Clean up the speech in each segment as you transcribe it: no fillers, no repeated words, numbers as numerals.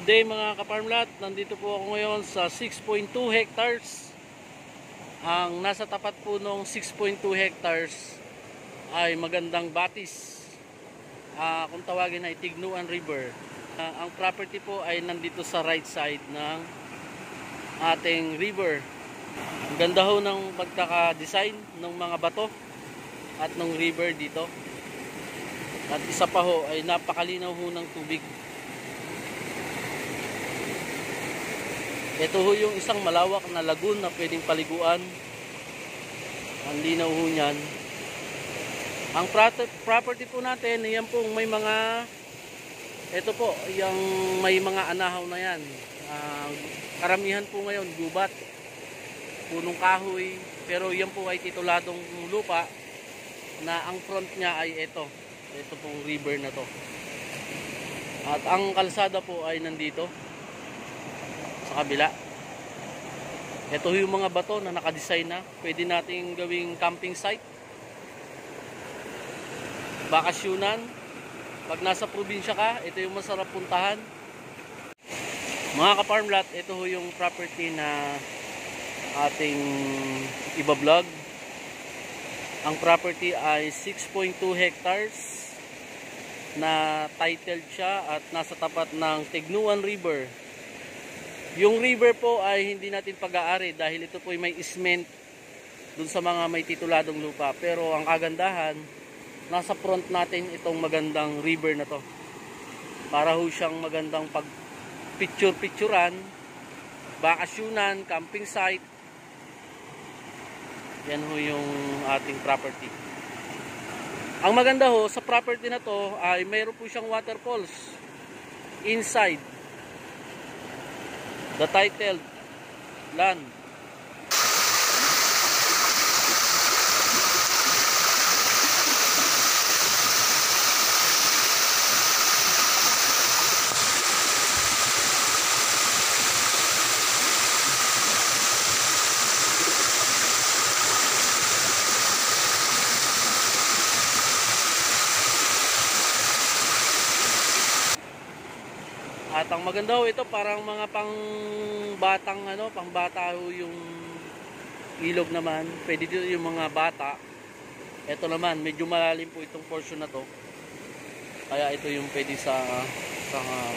day mga kaparmlat, nandito po ako ngayon sa 6.2 hectares. Ang nasa tapat po ng 6.2 hectares ay magandang batis. Kung tawagin ay Tignuan River. Ang property po ay nandito sa right side ng ating river. Ang ganda ho ng pagkaka-design ng mga bato at ng river dito. At isa pa ho ay napakalinaw ho ng tubig. Ito ho yung isang malawak na lagoon na pwedeng paliguan. Ang linaw ho niyan. Ang property po natin, yan pong may mga, ito po, yung may mga anahaw na yan. Karamihan po ngayon, gubat, punong kahoy, pero yan po ay tituladong lupa na ang front niya ay ito pong river na to. At ang kalsada po ay nandito sa kabila. Ito yung mga bato na nakadesign na. Pwede nating gawing camping site, bakasyunan. Pag nasa probinsya ka, ito yung masarap puntahan. Mga ka-farmlat, ito yung property na ating iba-vlog. Ang property ay 6.2 hectares na titled siya at nasa tapat ng Tignuan River. Yung river po ay hindi natin pag-aari dahil ito po ay may easement dun sa mga may tituladong lupa. Pero ang kagandahan, nasa front natin itong magandang river na to. Para ho siyang magandang pag-picture-picturan, bakasyunan, camping site. Yan ho yung ating property. Ang maganda ho sa property na to ay mayroon po siyang waterfalls inside the titled land. At ang maganda ho ito, parang mga pangbatang pangbata ho yung ilog naman. Pwede dito yung mga bata. Ito naman, medyo malalim po itong portion na to. Kaya ito yung pwede sa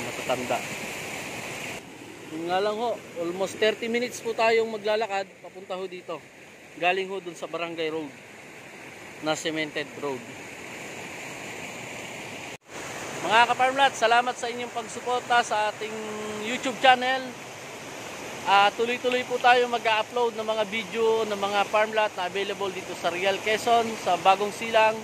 matatanda. Yun nga lang ho, almost 30 minutes po tayong maglalakad papunta ho dito. Galing ho dun sa barangay road na cemented road. Mga ka-farmlat, salamat sa inyong pagsuporta sa ating YouTube channel. Tuloy-tuloy po tayo mag-upload ng mga video ng mga farmlat na available dito sa Real Quezon, sa Bagong Silang,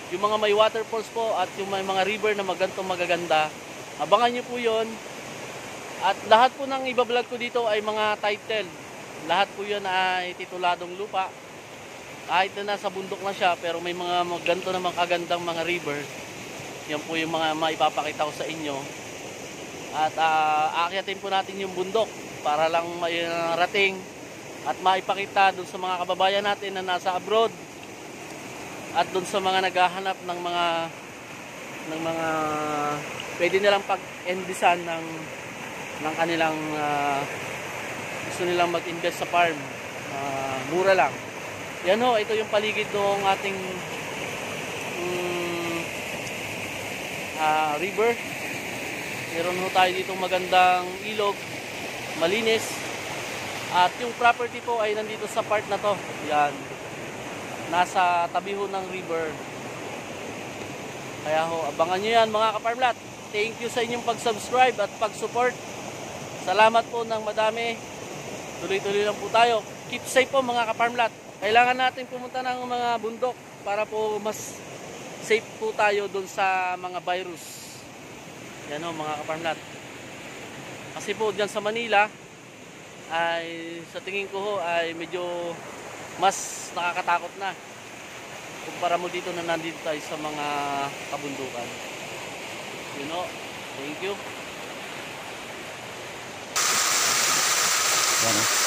yung mga may waterfalls po at yung may mga river na magaganda. Abangan nyo po yon. At lahat po ng ibablog ko dito ay mga titled. Lahat po yun ay tituladong lupa. Kahit na nasa bundok na siya, pero may mga ganito na mga kagandang mga river. Yan po yung mga maipapakita ko sa inyo. At aakyatin po natin yung bundok para lang may rating at maipakita dun sa mga kababayan natin na nasa abroad at dun sa mga naghahanap ng mga pwede nilang pag-endisan ng kanilang gusto nilang mag-invest sa farm. Mura lang. Yan ho, ito yung paligid ng ating river. Meron ho tayo ditong magandang ilog, malinis. At yung property po ay nandito sa part na to. Yan. Nasa tabi ho ng river. Kaya ho, abangan nyo yan mga ka-farmlat. Thank you sa inyong pag-subscribe at pag-support. Salamat po ng madami. Tuloy-tuloy lang po tayo. Keep safe po mga ka-farmlat. Kailangan natin pumunta ng mga bundok para po mas safe po tayo dun sa mga virus. Yan o mga ka-farmlat. Kasi po dyan sa Manila ay sa tingin ko ho ay medyo mas nakakatakot na kumpara mo dito na nandito tayo sa mga kabundukan. You know, thank you. Yan o.